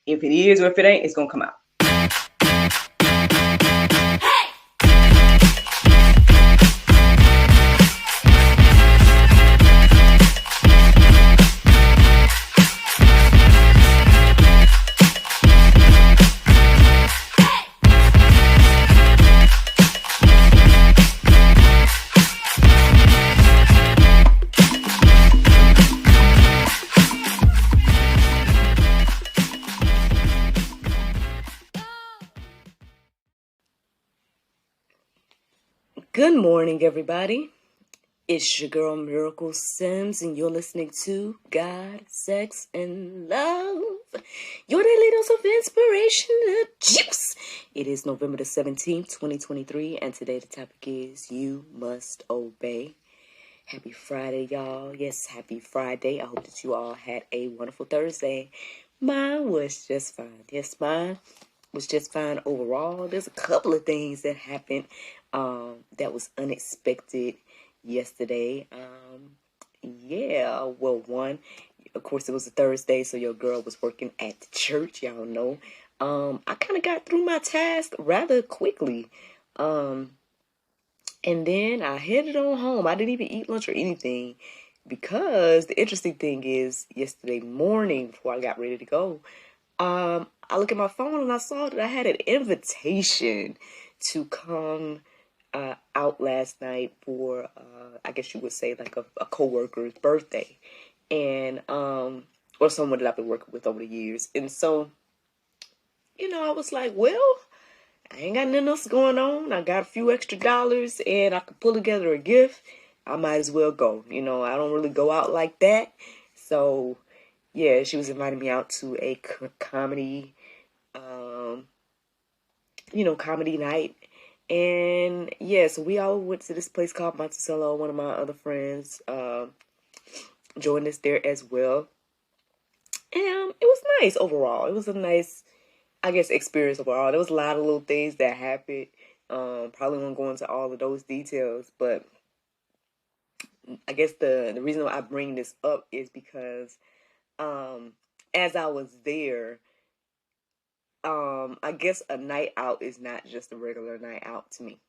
If it is or if it ain't, it's going to come out. Good morning, everybody. It's your girl, Miracle Sims, and you're listening to God, Sex, and Love. Your daily dose of inspirational juice. It is November the 17th, 2023, and today the topic is You Must Obey. Happy Friday, y'all. Yes, happy Friday. I hope that you all had a wonderful Thursday. Mine was just fine. Yes, mine was just fine overall. There's a couple of things that happened that was unexpected yesterday. One, of course, it was a Thursday, so your girl was working at the church, y'all know. I kind of got through my task rather quickly. And then I headed on home. I didn't even eat lunch or anything because the interesting thing is yesterday morning before I got ready to go, I look at my phone and I saw that I had an invitation to come out last night for, I guess you would say like a co-worker's birthday, and or someone that I've been working with over the years. And so, I was like, well, I ain't got nothing else going on. I got a few extra dollars and I could pull together a gift. I might as well go. I don't really go out like that. So, yeah, she was inviting me out to a comedy, comedy night. And yeah, so we all went to this place called Monticello. One of my other friends joined us there as well. And it was nice overall. It was a nice, I guess, experience overall. There was a lot of little things that happened. Probably won't go into all of those details, but I guess the reason why I bring this up is because as I was there, I guess a night out is not just a regular night out to me.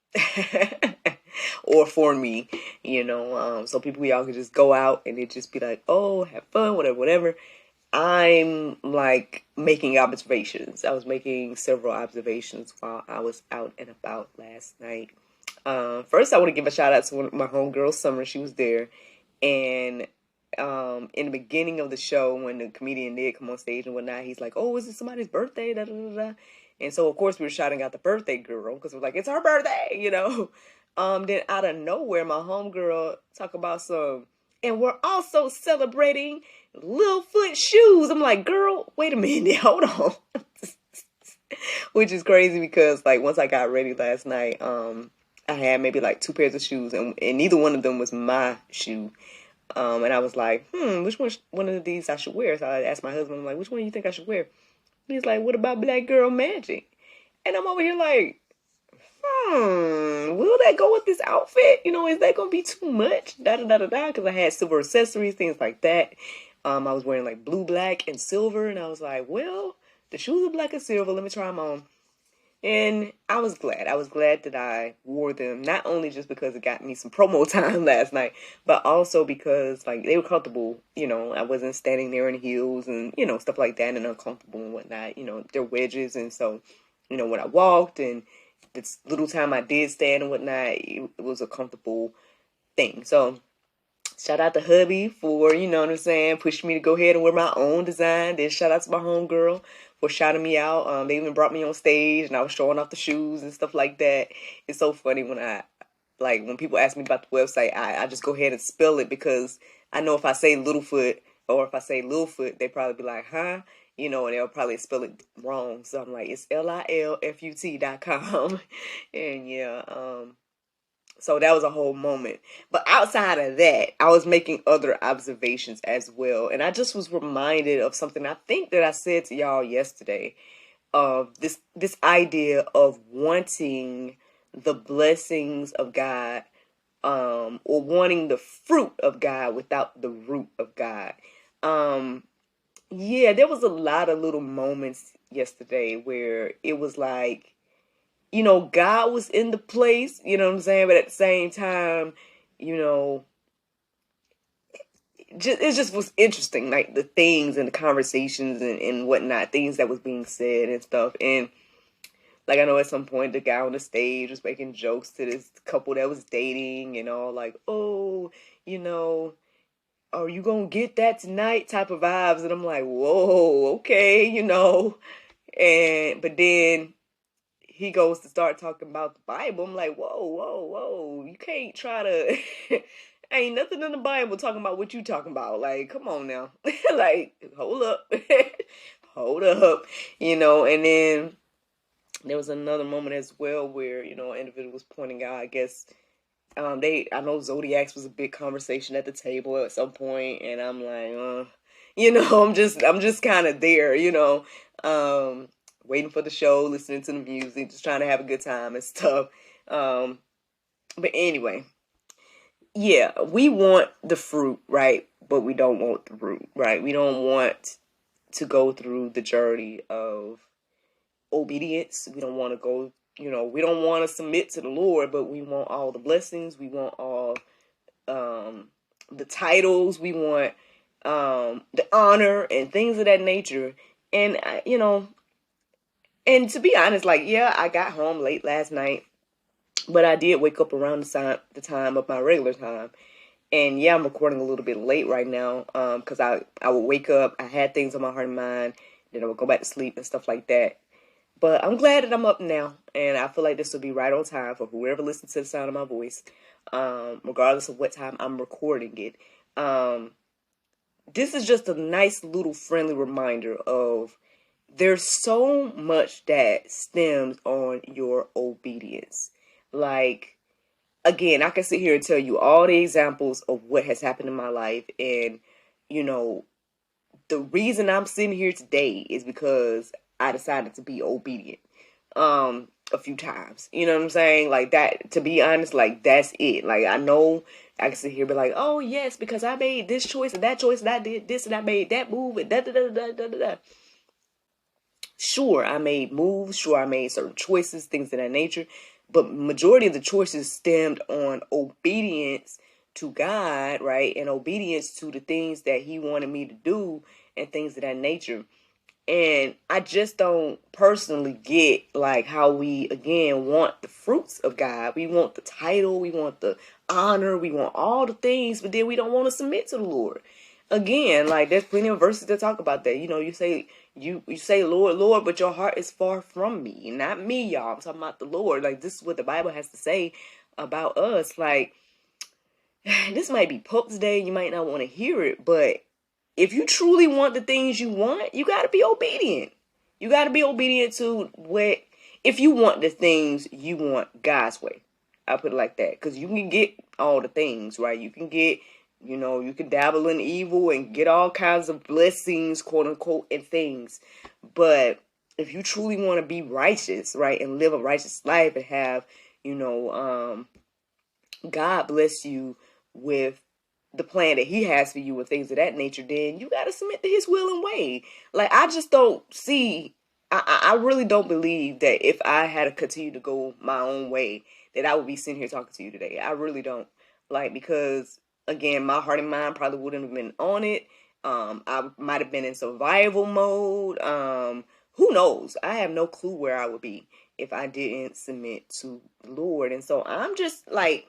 Or for me, so we all could just go out and it just be like, oh, have fun, whatever. I'm like making observations. I was making several observations while I was out and about last night. First, I want to give a shout out to one of my homegirls, Summer. She was there, and in the beginning of the show, when the comedian did come on stage and whatnot, he's like, "Oh, is it somebody's birthday?" Da, da, da, da. And so, of course, we were shouting out the birthday girl because we're like, "It's her birthday," Then out of nowhere, my homegirl talk about some, and we're also celebrating Littlefoot shoes. I'm like, girl, wait a minute, hold on. Which is crazy because, like, once I got ready last night, I had maybe like 2 pairs of shoes, and neither one of them was my shoe. And I was like, which one of these I should wear? So I asked my husband, I'm like, which one do you think I should wear? He's like, what about Black Girl Magic? And I'm over here like, will that go with this outfit? Is that going to be too much? Da-da-da-da-da, because I had silver accessories, things like that. I was wearing like blue, black, and silver, and I was like, well, the shoes are black and silver. Let me try them on. And I was glad. I was glad that I wore them, not only just because it got me some promo time last night, but also because, like, they were comfortable. I wasn't standing there in heels and, stuff like that, and uncomfortable and whatnot. They're wedges. And so, when I walked and this little time I did stand and whatnot, it was a comfortable thing. So, shout out to hubby for, pushing me to go ahead and wear my own design. Then shout out to my homegirl for shouting me out. They even brought me on stage and I was showing off the shoes and stuff like that. It's so funny when people ask me about the website, I just go ahead and spell it because I know if I say Littlefoot or if I say Littlefoot, they probably be like, huh? And they'll probably spell it wrong. So I'm like, it's LILFUT.com. And yeah, so that was a whole moment. But outside of that, I was making other observations as well. And I just was reminded of something I think that I said to y'all yesterday. Of this idea of wanting the blessings of God, or wanting the fruit of God without the root of God. yeah, there was a lot of little moments yesterday where it was like, God was in the place, you know what I'm saying? But at the same time, you know, it just was interesting, like the things and the conversations and whatnot, things that was being said and stuff. And like I know at some point the guy on the stage was making jokes to this couple that was dating and all like, oh, you know, are you gonna get that tonight type of vibes. And I'm like, whoa, okay. And but then he goes to start talking about the Bible. I'm like, whoa, whoa, whoa. You can't try to ain't nothing in the Bible talking about what you talking about. Like, come on now. Like, hold up. Hold up. And then there was another moment as well where, an individual was pointing out, I guess, I know zodiacs was a big conversation at the table at some point, and I'm like, I'm just kind of there, waiting for the show, listening to the music, just trying to have a good time and stuff. But anyway, yeah, we want the fruit, right? But we don't want the root, right? We don't want to go through the journey of obedience. We don't want to go, we don't want to submit to the Lord, but we want all the blessings. We want all the titles. We want the honor and things of that nature. And, and to be honest, like, yeah, I got home late last night, but I did wake up around the time of my regular time. And yeah, I'm recording a little bit late right now because I would wake up, I had things on my heart and mind, then I would go back to sleep and stuff like that. But I'm glad that I'm up now, and I feel like this will be right on time for whoever listens to the sound of my voice, regardless of what time I'm recording it. This is just a nice little friendly reminder of there's so much that stems on your obedience. Like, again, I can sit here and tell you all the examples of what has happened in my life, and, the reason I'm sitting here today is because I decided to be obedient a few times. You know what I'm saying? Like that, to be honest, like that's it. Like I know I can sit here and be like, oh yes, because I made this choice and that choice and I did this and I made that move and da da da da da da da. Sure, I made moves, sure I made certain choices, things of that nature, but majority of the choices stemmed on obedience to God, right? And obedience to the things that he wanted me to do and things of that nature. And I just don't personally get like how we again want the fruits of God. We want the title, we want the honor, we want all the things, but then we don't want to submit to the Lord. Again, like there's plenty of verses that talk about that. You say you say Lord, Lord, but your heart is far from me. Not me, y'all. I'm talking about the Lord. Like this is what the Bible has to say about us. Like this might be Pope's Day, you might not want to hear it, but if you truly want the things you want, you got to be obedient. You got to be obedient to if you want the things you want God's way. I'll put it like that. Because you can get all the things, right? You can get, you can dabble in evil and get all kinds of blessings, quote unquote, and things. But if you truly want to be righteous, right, and live a righteous life and have, God bless you with the plan that he has for you and things of that nature, then you got to submit to his will and way. Like, I just don't see, I really don't believe that if I had to continue to go my own way, that I would be sitting here talking to you today. I really don't. Like, because, again, my heart and mind probably wouldn't have been on it. I might have been in survival mode. Who knows? I have no clue where I would be if I didn't submit to the Lord. And so I'm just like,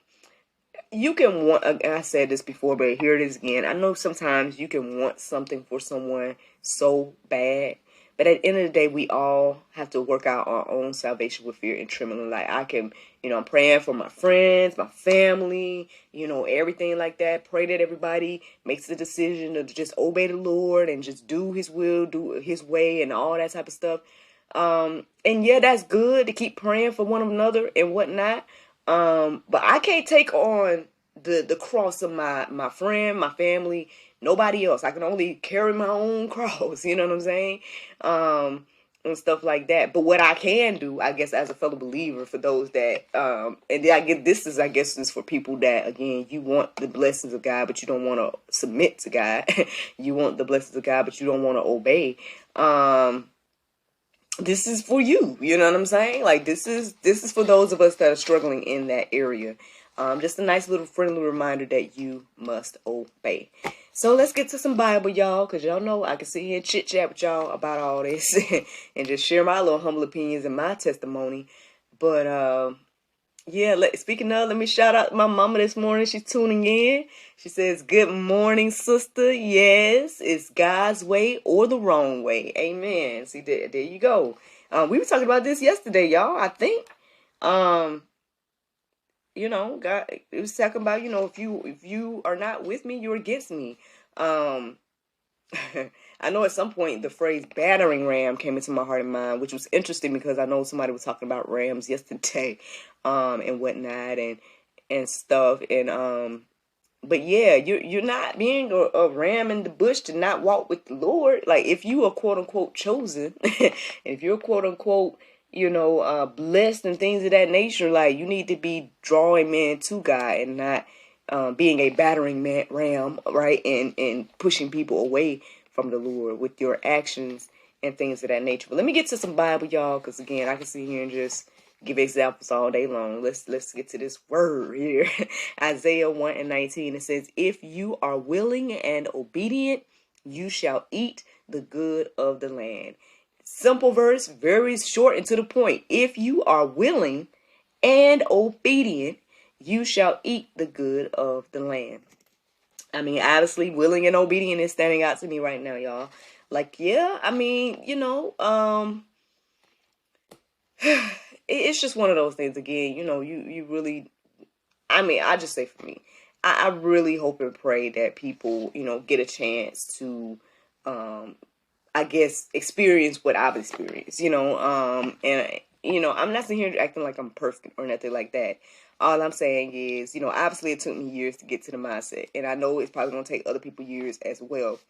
you can want, I said this before, but here it is again. I know sometimes you can want something for someone so bad, but at the end of the day, we all have to work out our own salvation with fear and trembling. Like I can, I'm praying for my friends, my family, everything like that. Pray that everybody makes the decision to just obey the Lord and just do his will, do his way and all that type of stuff. And yeah, that's good to keep praying for one another and whatnot. But I can't take on the cross of my friend, my family, nobody else. I can only carry my own cross, you know what I'm saying? and stuff like that. But what I can do, I guess, as a fellow believer, for those that, and I get this is, I guess, is for people that, again, you want the blessings of God, but you don't want to submit to God. You want the blessings of God, but you don't want to obey. This is for you. You know what I'm saying? Like, this is for those of us that are struggling in that area. Just a nice little friendly reminder that you must obey. So let's get to some Bible, y'all, because y'all know I can sit here and chit-chat with y'all about all this and just share my little humble opinions and my testimony. But, yeah, speaking of, let me shout out my mama this morning. She's tuning in. She says, "Good morning, sister. Yes, it's God's way or the wrong way." Amen. See, there you go. We were talking about this yesterday, y'all, I think. God, it was talking about, if you are not with me, you're against me. I know at some point the phrase battering ram came into my heart and mind, which was interesting because I know somebody was talking about rams yesterday, and whatnot and stuff. And but yeah, you're not being a ram in the bush to not walk with the Lord. Like, if you are quote unquote chosen, and if you're quote unquote, blessed and things of that nature, like, you need to be drawing men to God and not being a battering ram, right? And pushing people away from the Lord with your actions and things of that nature. But let me get to some Bible, y'all, because again, I can sit here and just give examples all day long. Let's get to this word here. Isaiah 1:19. It says, "If you are willing and obedient, you shall eat the good of the land." Simple verse, very short and to the point. If you are willing and obedient, you shall eat the good of the land. I mean, obviously, willing and obedient is standing out to me right now, y'all. Like, yeah, I mean, it's just one of those things. Again, you really, I mean, I just say for me, I really hope and pray that people, get a chance to, I guess, experience what I've experienced, and, I'm not sitting here acting like I'm perfect or nothing like that. All I'm saying is, obviously it took me years to get to the mindset, and I know it's probably going to take other people years as well.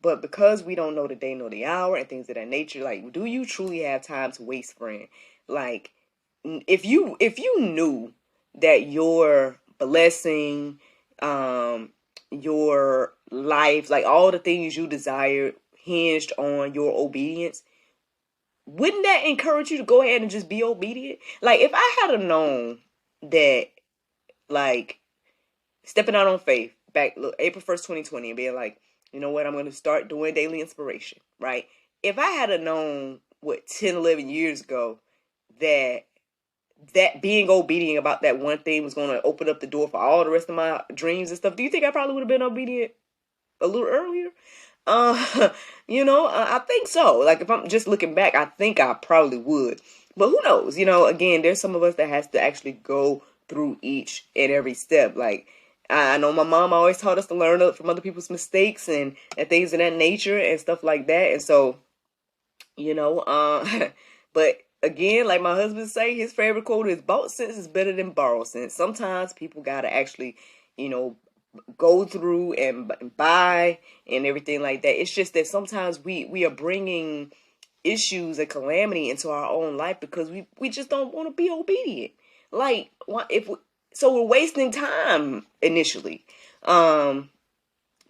But because we don't know the day nor the hour and things of that nature, like, do you truly have time to waste, friend? Like, if you knew that your blessing, your life, like all the things you desire hinged on your obedience, wouldn't that encourage you to go ahead and just be obedient? Like, if I had known that, like, stepping out on faith back April 1st, 2020, and being like, you know what, I'm going to start doing daily inspiration, right? If I had known, 10, 11 years ago, that being obedient about that one thing was going to open up the door for all the rest of my dreams and stuff, do you think I probably would have been obedient a little earlier? I think so. Like, if I'm just looking back, I think I probably would. But who knows? Again, there's some of us that has to actually go through each and every step. Like, I know my mom always taught us to learn from other people's mistakes and things of that nature and stuff like that. And so, but again, like my husband say, his favorite quote is, "Bought sense is better than borrowed sense." Sometimes people gotta actually, go through and buy and everything like that. It's just that sometimes we are bringing issues and calamity into our own life because we just don't want to be obedient. Like, so we're wasting time initially. But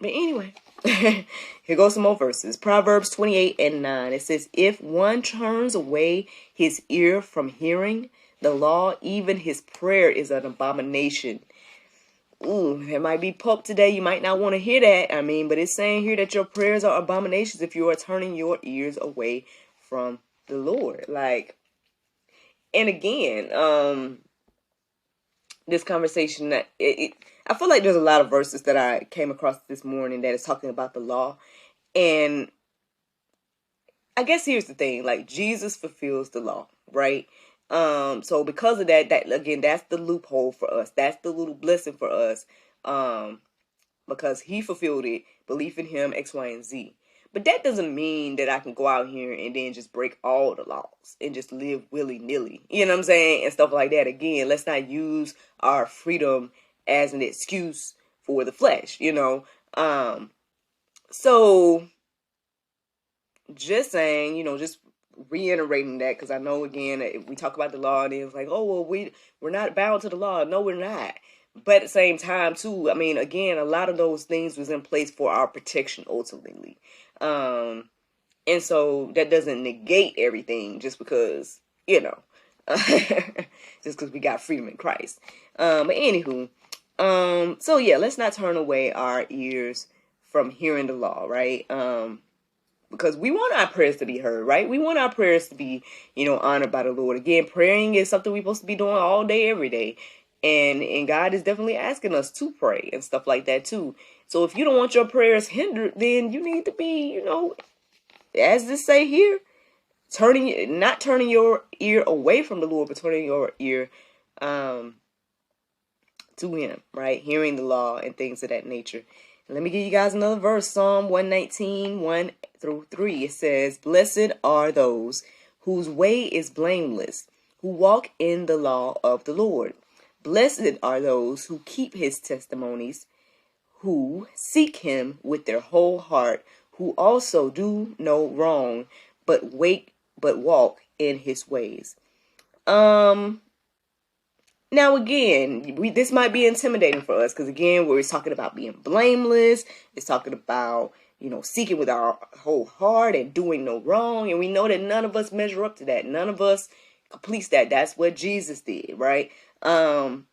anyway, here goes some more verses. Proverbs 28:9. It says, "If one turns away his ear from hearing the law, even his prayer is an abomination." Ooh, it might be pulp today. You might not want to hear that. I mean, but it's saying here that your prayers are abominations if you are turning your ears away from the Lord. Like, and again, this conversation, I feel like there's a lot of verses that I came across this morning that is talking about the law. And I guess here's the thing, like, Jesus fulfills the law, right? So because of that again, that's the loophole for us. That's the little blessing for us. Because he fulfilled it, belief in him, X, Y, and Z. But that doesn't mean that I can go out here and then just break all the laws and just live willy-nilly. You know what I'm saying? And stuff like that. Again, let's not use our freedom as an excuse for the flesh, So just saying, just reiterating that, because I know, again, if we talk about the law and it's like, oh, well, we're not bound to the law. No, we're not. But at the same time, too, I mean, again, a lot of those things was in place for our protection ultimately. And so that doesn't negate everything just because, just because we got freedom in Christ. But anywho, so yeah, let's not turn away our ears from hearing the law, right? Because we want our prayers to be heard, right? We want our prayers to be, honored by the Lord. Again, praying is something we're supposed to be doing all day, every day. And God is definitely asking us to pray and stuff like that too. So if you don't want your prayers hindered, then you need to be, as this say here, not turning your ear away from the Lord, but turning your ear to him, right? Hearing the law and things of that nature. Let me give you guys another verse. Psalm 119, 1-3. It says, "Blessed are those whose way is blameless, who walk in the law of the Lord. Blessed are those who keep his testimonies, who seek him with their whole heart, who also do no wrong, but walk in his ways." Now, again, this might be intimidating for us because, again, we're talking about being blameless. It's talking about, seeking with our whole heart and doing no wrong. And we know that none of us measure up to that. None of us completes that. That's what Jesus did, right? But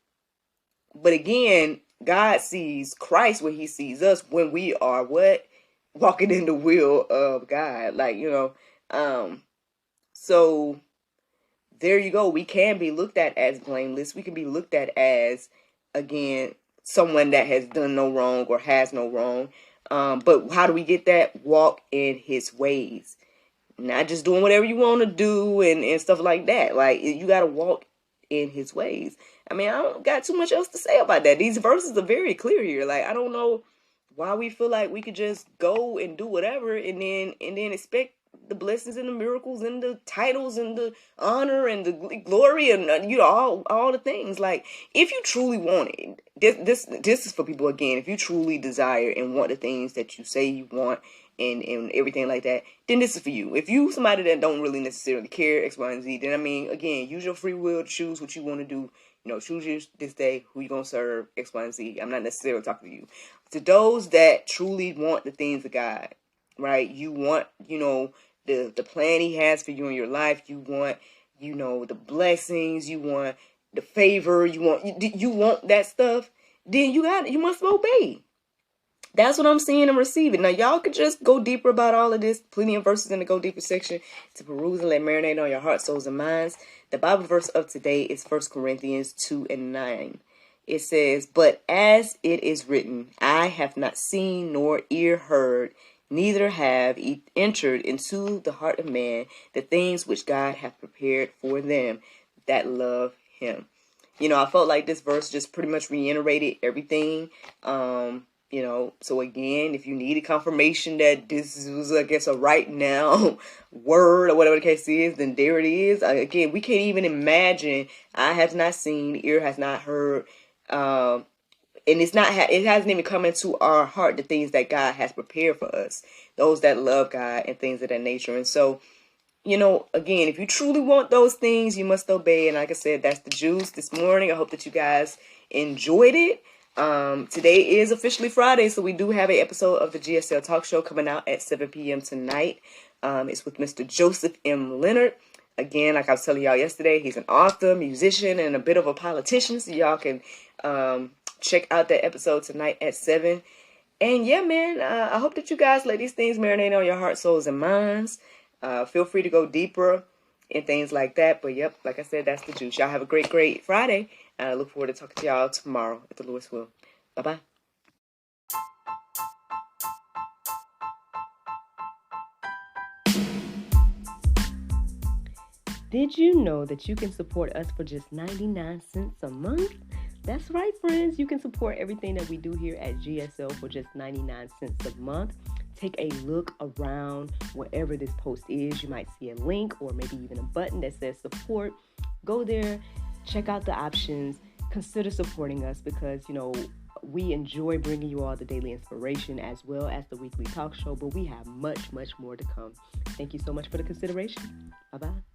again, God sees Christ where he sees us when we are what? Walking in the will of God. So there you go. We can be looked at as blameless. We can be looked at as, again, someone that has done no wrong or has no wrong. But how do we get that? Walk in his ways. Not just doing whatever you want to do and stuff like that. Like, you got to walk in his ways. I mean, I don't got too much else to say about that. These verses are very clear here. Like, I don't know why we feel like we could just go and do whatever and then expect the blessings and the miracles and the titles and the honor and the glory and all the things. Like, if you truly want it, this is for people, again, if you truly desire and want the things that you say you want and everything like that, then this is for you. If you somebody that don't really necessarily care X, Y, and Z, then, I mean, again, use your free will to choose what you want to do. Choose this day who you gonna serve, X, Y, and Z. I'm not necessarily talking to you. To those that truly want the things of God, right? You want, the plan he has for you in your life. You want, the blessings. You want the favor. You want that stuff. Then you must obey. That's what I'm seeing and receiving. Now, y'all could just go deeper about all of this. Plenty of verses in the Go Deeper section to peruse and let marinate on your heart, souls, and minds. The Bible verse of today is 1 Corinthians 2:9. It says, "But as it is written, I have not seen nor ear heard, neither have entered into the heart of man the things which God hath prepared for them that love him." I felt like this verse just pretty much reiterated everything. So again, if you needed confirmation that this was, I guess, a right now word or whatever the case is, then there it is. Again, we can't even imagine. Eye has not seen, ear has not heard, and it hasn't even come into our heart the things that God has prepared for us, those that love God and things of that nature. And so, again, if you truly want those things, you must obey. And like I said, that's the juice this morning. I hope that you guys enjoyed it. Today is officially Friday, so we do have an episode of the GSL Talk Show coming out at 7 p.m. tonight. It's with Mr. Joseph M. Leonard. Again, like I was telling y'all yesterday, he's an author, musician, and a bit of a politician, so y'all can check out that episode tonight at 7. And yeah, man, I hope that you guys let these things marinate on your heart, souls, and minds. Feel free to go deeper and things like that. But yep, like I said, that's the juice. Y'all have a great, great Friday. And I look forward to talking to y'all tomorrow, if the Lord's will. Bye-bye. Did you know that you can support us for just 99 cents a month? That's right, friends. You can support everything that we do here at GSL for just 99 cents a month. Take a look around wherever this post is. You might see a link or maybe even a button that says support. Go there, check out the options, consider supporting us because, We enjoy bringing you all the daily inspiration as well as the weekly talk show, but we have much, much more to come. Thank you so much for the consideration. Bye-bye.